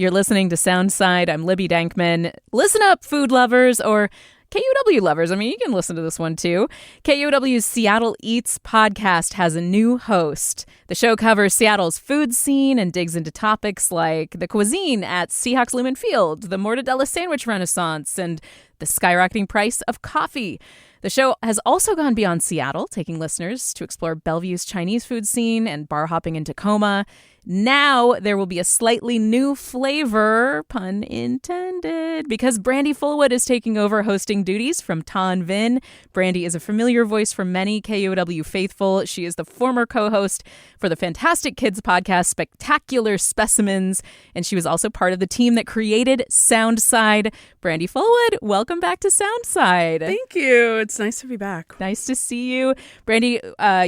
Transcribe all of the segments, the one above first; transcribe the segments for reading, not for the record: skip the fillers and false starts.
You're listening to Soundside. I'm Libby Dankman. Listen up, food lovers, or KUOW lovers. I mean, you can listen to this one too. KUOW's Seattle Eats podcast has a new host. The show covers Seattle's food scene and digs into topics like the cuisine at Seahawks Lumen Field, the mortadella sandwich renaissance, and the skyrocketing price of coffee. The show has also gone beyond Seattle, taking listeners to explore Bellevue's Chinese food scene and bar hopping in Tacoma. Now there will be a slightly new flavor, pun intended, because Brandi Fullwood is taking over hosting duties from Tan Vinh. Brandi is a familiar voice for many KUOW faithful. She is the former co-host for the fantastic kids podcast Spectacular Specimens, and she was also part of the team that created Soundside. Brandi Fullwood, welcome back to Soundside. Thank you. It's nice to be back. Nice to see you. Brandi,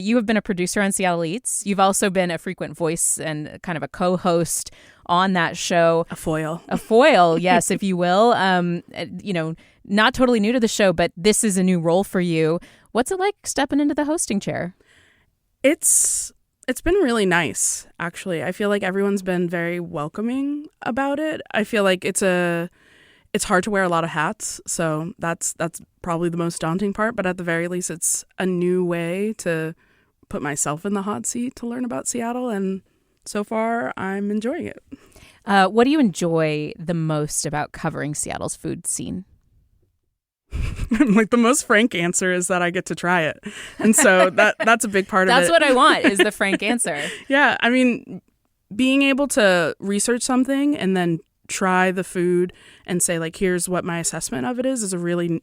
you have been a producer on Seattle Eats. You've also been a frequent voice and kind of a co-host on that show. A foil. A foil, yes, if you will. Not totally new to the show, but this is a new role for you. What's it like stepping into the hosting chair? It's been really nice, actually. I feel like everyone's been very welcoming about it. I feel like it's hard to wear a lot of hats, so that's probably the most daunting part. But at the very least, it's a new way to put myself in the hot seat to learn about Seattle, and so far, I'm enjoying it. What do you enjoy the most about covering Seattle's food scene? Like, the most frank answer is that I get to try it. And so that's a big part of it. That's what I want, is the frank answer. Yeah. I mean, being able to research something and then try the food and say, like, here's what my assessment of it is a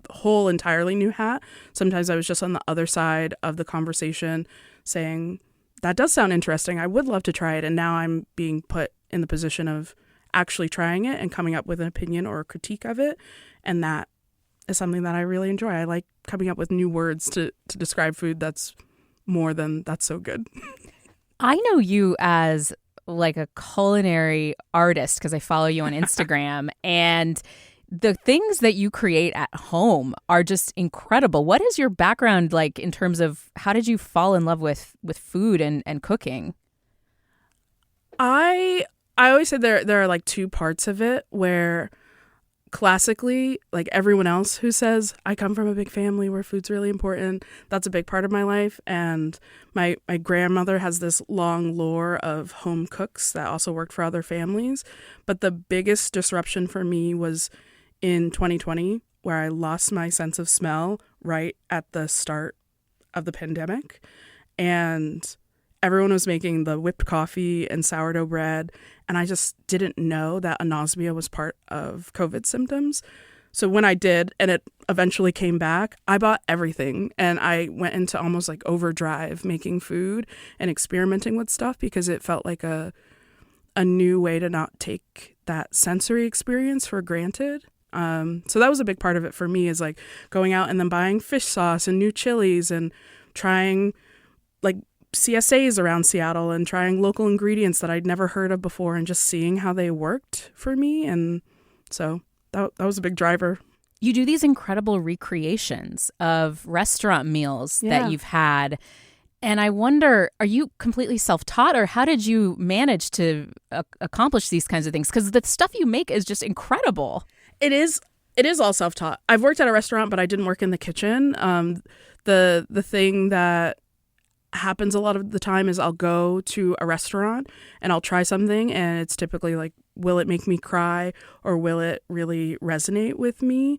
whole entirely new hat. Sometimes I was just on the other side of the conversation saying, that does sound interesting. I would love to try it. And now I'm being put in the position of actually trying it and coming up with an opinion or a critique of it. And that is something that I really enjoy. I like coming up with new words to describe food that's more than that's so good. I know you as like a culinary artist because I follow you on Instagram. And the things that you create at home are just incredible. What is your background like in terms of how did you fall in love with food and cooking? I always say there are like two parts of it where classically, like everyone else who says, I come from a big family where food's really important. That's a big part of my life. And my grandmother has this long lore of home cooks that also worked for other families. But the biggest disruption for me was in 2020, where I lost my sense of smell right at the start of the pandemic. And everyone was making the whipped coffee and sourdough bread. And I just didn't know that anosmia was part of COVID symptoms. So when I did, and it eventually came back, I bought everything. And I went into almost like overdrive making food and experimenting with stuff because it felt like a new way to not take that sensory experience for granted. So that was a big part of it for me, is like going out and then buying fish sauce and new chilies and trying like CSAs around Seattle and trying local ingredients that I'd never heard of before and just seeing how they worked for me. And so that was a big driver. You do these incredible recreations of restaurant meals that you've had. And I wonder, are you completely self-taught, or how did you manage to accomplish these kinds of things? Because the stuff you make is just incredible. It is all self-taught. I've worked at a restaurant, but I didn't work in the kitchen. The thing that happens a lot of the time is I'll go to a restaurant and I'll try something, and it's typically like, will it make me cry or will it really resonate with me?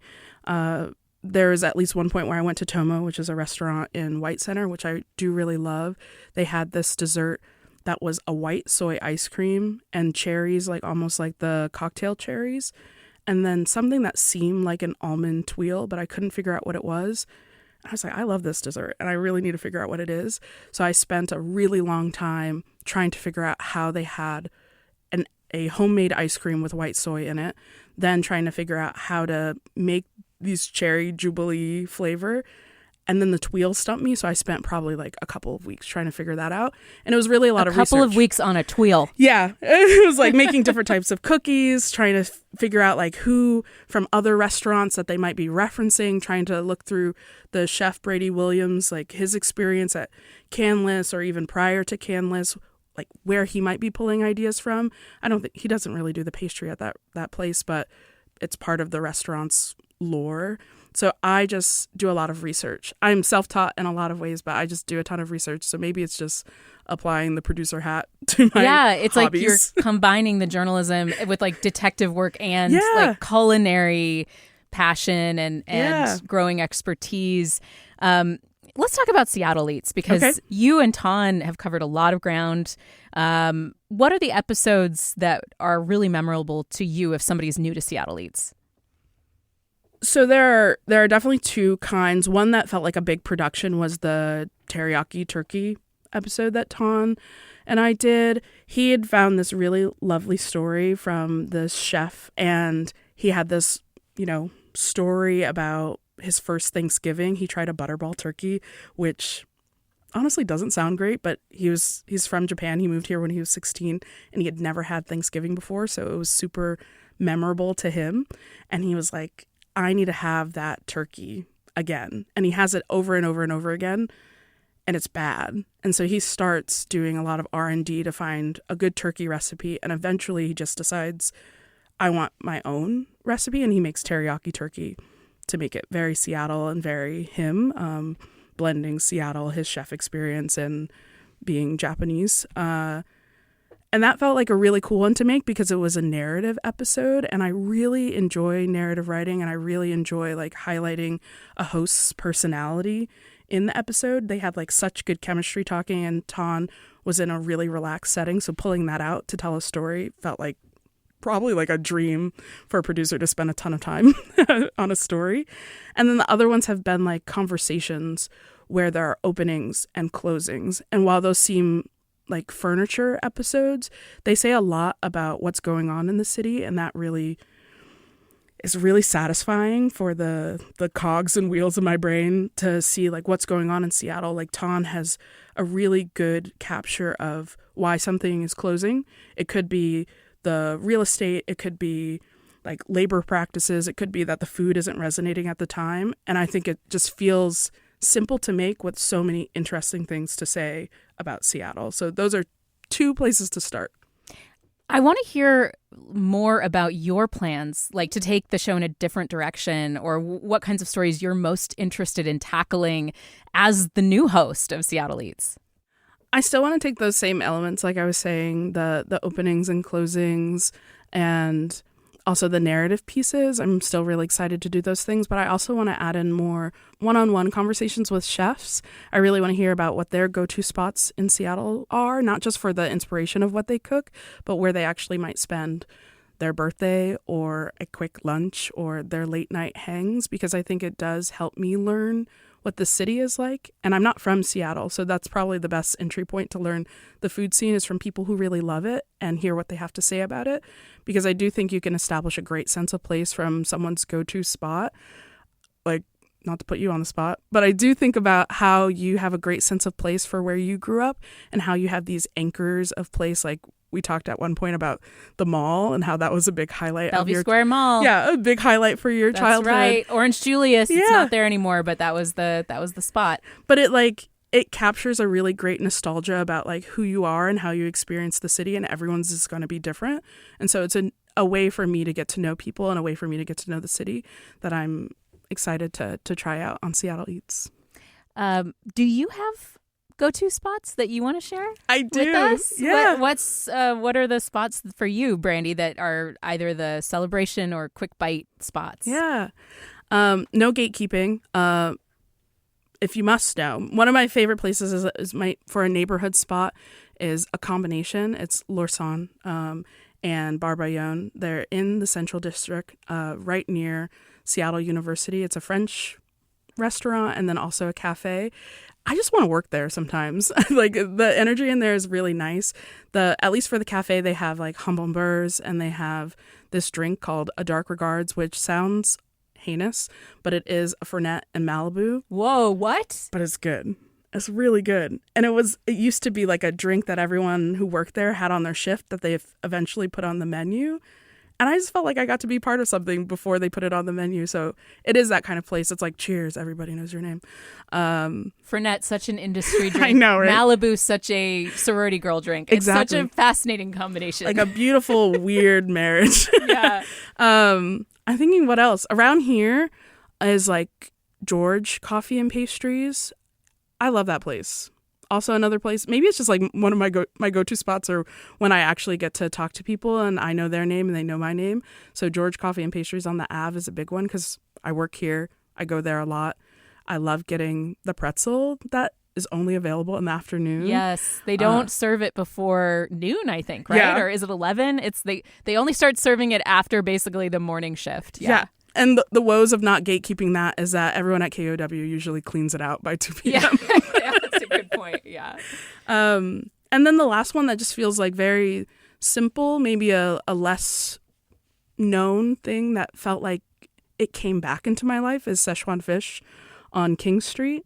There was at least one point where I went to Tomo, which is a restaurant in White Center, which I do really love. They had this dessert that was a white soy ice cream and cherries, like almost like the cocktail cherries. And then something that seemed like an almond tuile, but I couldn't figure out what it was. I was like, I love this dessert, and I really need to figure out what it is. So I spent a really long time trying to figure out how they had a homemade ice cream with white soy in it, then trying to figure out how to make these cherry jubilee flavor. And then the tuile stumped me, so I spent probably like a couple of weeks trying to figure that out. And it was really a lot of research. A couple of weeks on a tuile. Yeah. It was like making different types of cookies, trying to figure out like who from other restaurants that they might be referencing, trying to look through the chef Brady Williams, like his experience at Canlis or even prior to Canlis, like where he might be pulling ideas from. I don't think he doesn't really do the pastry at that place, but it's part of the restaurant's lore. So I just do a lot of research. I'm self-taught in a lot of ways, but I just do a ton of research. So maybe it's just applying the producer hat to my it's hobbies. like you're combining the journalism with like detective work and like culinary passion and growing expertise. Let's talk about Seattle Eats, because you and Tan have covered a lot of ground. What are the episodes that are really memorable to you if somebody's new to Seattle Eats? So there are definitely two kinds. One that felt like a big production was the teriyaki turkey episode that Tan and I did. He had found this really lovely story from this chef, and he had this, story about his first Thanksgiving. He tried a butterball turkey, which honestly doesn't sound great, but he's from Japan. He moved here when he was 16, and he had never had Thanksgiving before, so it was super memorable to him. And he was like, I need to have that turkey again. And he has it over and over and over again, and it's bad. And so he starts doing a lot of R&D to find a good turkey recipe, and eventually he just decides, I want my own recipe, and he makes teriyaki turkey to make it very Seattle and very him, blending Seattle, his chef experience, and being Japanese. And that felt like a really cool one to make because it was a narrative episode, and I really enjoy narrative writing, and I really enjoy like highlighting a host's personality in the episode. They had like such good chemistry talking, and Tan was in a really relaxed setting, so pulling that out to tell a story felt like probably like a dream for a producer to spend a ton of time on a story. And then the other ones have been like conversations where there are openings and closings. And while those seem like furniture episodes, they say a lot about what's going on in the city, and that really is really satisfying for the cogs and wheels of my brain to see like what's going on in Seattle. Like Tan has a really good capture of why something is closing. It could be the real estate, it could be like labor practices, it could be that the food isn't resonating at the time. And I think it just feels simple to make with so many interesting things to say about Seattle. So those are two places to start. I want to hear more about your plans, like to take the show in a different direction, or what kinds of stories you're most interested in tackling as the new host of Seattle Eats. I still want to take those same elements, like I was saying, the openings and closings, and also the narrative pieces. I'm still really excited to do those things, but I also want to add in more one-on-one conversations with chefs. I really want to hear about what their go-to spots in Seattle are, not just for the inspiration of what they cook, but where they actually might spend their birthday or a quick lunch or their late night hangs, because I think it does help me learn what the city is like. And I'm not from Seattle, so that's probably the best entry point to learn the food scene, is from people who really love it and hear what they have to say about it. Because I do think you can establish a great sense of place from someone's go-to spot. Like, not to put you on the spot, but I do think about how you have a great sense of place for where you grew up, and how you have these anchors of place. Like we talked at one point about the mall and how that was a big highlight Bellevue of your Square Mall. Yeah, a big highlight for your childhood. That's right. Orange Julius. Yeah. It's not there anymore, but that was the spot. But it captures a really great nostalgia about like who you are and how you experience the city, and everyone's is going to be different. And so it's a way for me to get to know people, and a way for me to get to know the city, that I'm excited to try out on Seattle Eats. Do you have go-to spots that you want to share? I do. With us? Yeah. What are the spots for you, Brandi, that are either the celebration or quick bite spots? Yeah. No gatekeeping. If you must know, one of my favorite places is for a neighborhood spot is a combination. It's Lorsan and Bar Bayonne. They're in the Central District, right near Seattle University. It's a French restaurant and then also a cafe. I just want to work there sometimes. Like the energy in there is really nice. At least for the cafe, they have like humbumbers, and they have this drink called a Dark Regards, which sounds heinous, but it is a Fernet and Malibu. Whoa, what? But it's good. It's really good. And it used to be like a drink that everyone who worked there had on their shift that they've eventually put on the menu. And I just felt like I got to be part of something before they put it on the menu. So it is that kind of place. It's like, cheers, everybody knows your name. Fernet, such an industry drink. I know, right? Malibu, such a sorority girl drink. It's such a fascinating combination. Like a beautiful, weird marriage. Yeah. I'm thinking what else? Around here is like George Coffee and Pastries. I love that place. Also another place, maybe it's just like one of my go-to spots, or when I actually get to talk to people and I know their name and they know my name. So George Coffee and Pastries on the Ave is a big one because I work here. I go there a lot. I love getting the pretzel that is only available in the afternoon. Yes, they don't serve it before noon, I think, right? Yeah. Or is it 11? It's they only start serving it after basically the morning shift. Yeah. And the woes of not gatekeeping that is that everyone at KUOW usually cleans it out by 2 p.m. Yeah, that's a good point. Yeah. And then the last one that just feels like very simple, maybe a less known thing that felt like it came back into my life is Szechuan Fish on King Street.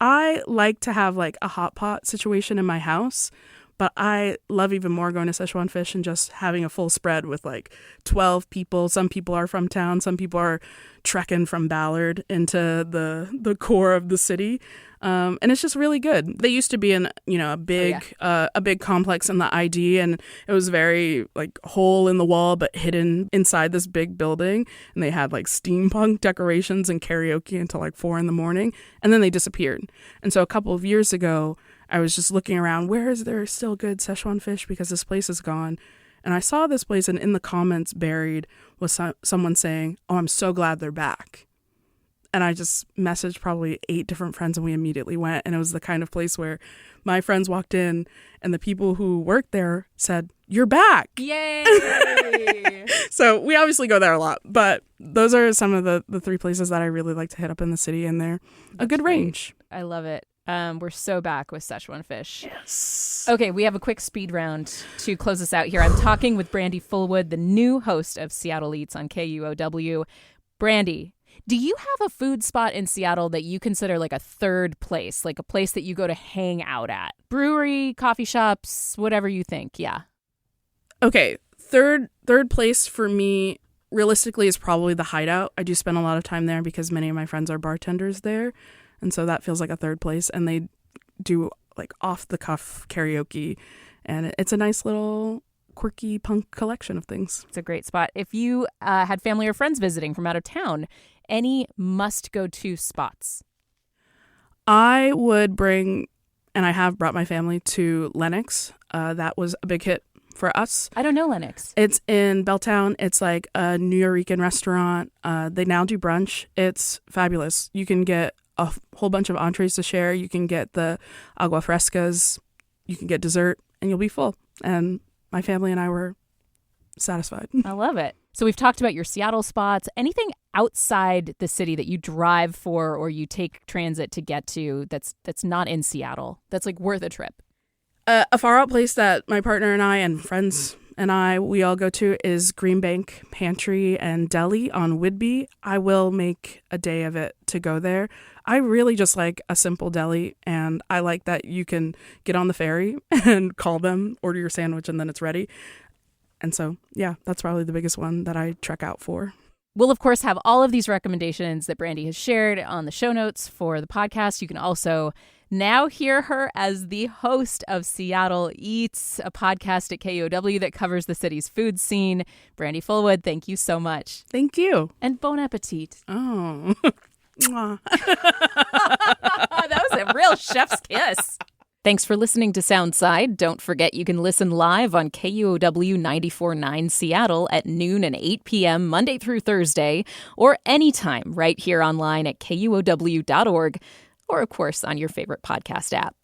I like to have like a hot pot situation in my house, but I love even more going to Szechuan Fish and just having a full spread with like 12 people. Some people are from town. Some people are trekking from Ballard into the core of the city. And it's just really good. They used to be in, a big complex in the ID, and it was very like hole in the wall, but hidden inside this big building. And they had like steampunk decorations and karaoke until like 4 a.m. And then they disappeared. And so a couple of years ago, I was just looking around, where is there still good Szechuan fish? Because this place is gone. And I saw this place, and in the comments buried was someone saying, "Oh, I'm so glad they're back." And I just messaged probably 8 different friends, and we immediately went. And it was the kind of place where my friends walked in, and the people who worked there said, "You're back." Yay! So we obviously go there a lot. But those are some of the 3 places that I really like to hit up in the city, and they're a good range. I love it. We're so back with Szechuan Fish. Yes. Okay, we have a quick speed round to close us out here. I'm talking with Brandi Fullwood, the new host of Seattle Eats on KUOW. Brandi, do you have a food spot in Seattle that you consider like a third place, like a place that you go to hang out at? Brewery, coffee shops, whatever you think. Yeah. Okay, third place for me realistically is probably the Hideout. I do spend a lot of time there because many of my friends are bartenders there. And so that feels like a third place. And they do like off the cuff karaoke. And it's a nice little quirky punk collection of things. It's a great spot. If you had family or friends visiting from out of town, any must go to spots? I would bring, and I have brought my family to Lennox. That was a big hit for us. I don't know Lennox. It's in Belltown. It's like a Nuyorican restaurant. They now do brunch. It's fabulous. You can get a whole bunch of entrees to share. You can get the agua frescas. You can get dessert, and you'll be full. And my family and I were satisfied. I love it. So we've talked about your Seattle spots. Anything outside the city that you drive for or you take transit to get to that's not in Seattle, that's like worth a trip? A far out place that my partner and I and friends and we all go to is Green Bank Pantry and Deli on Whidbey. I will make a day of it to go there. I really just like a simple deli, and I like that you can get on the ferry and call them, order your sandwich, and then it's ready. And so, yeah, that's probably the biggest one that I trek out for. We'll, of course, have all of these recommendations that Brandi has shared on the show notes for the podcast. You can also now hear her as the host of Seattle Eats, a podcast at KUOW that covers the city's food scene. Brandi Fullwood, thank you so much. Thank you. And bon appetit. Oh. That was a real chef's kiss. Thanks for listening to Soundside. Don't forget you can listen live on KUOW 94.9 Seattle at noon and 8 p.m. Monday through Thursday, or anytime right here online at KUOW.org, or of course on your favorite podcast app.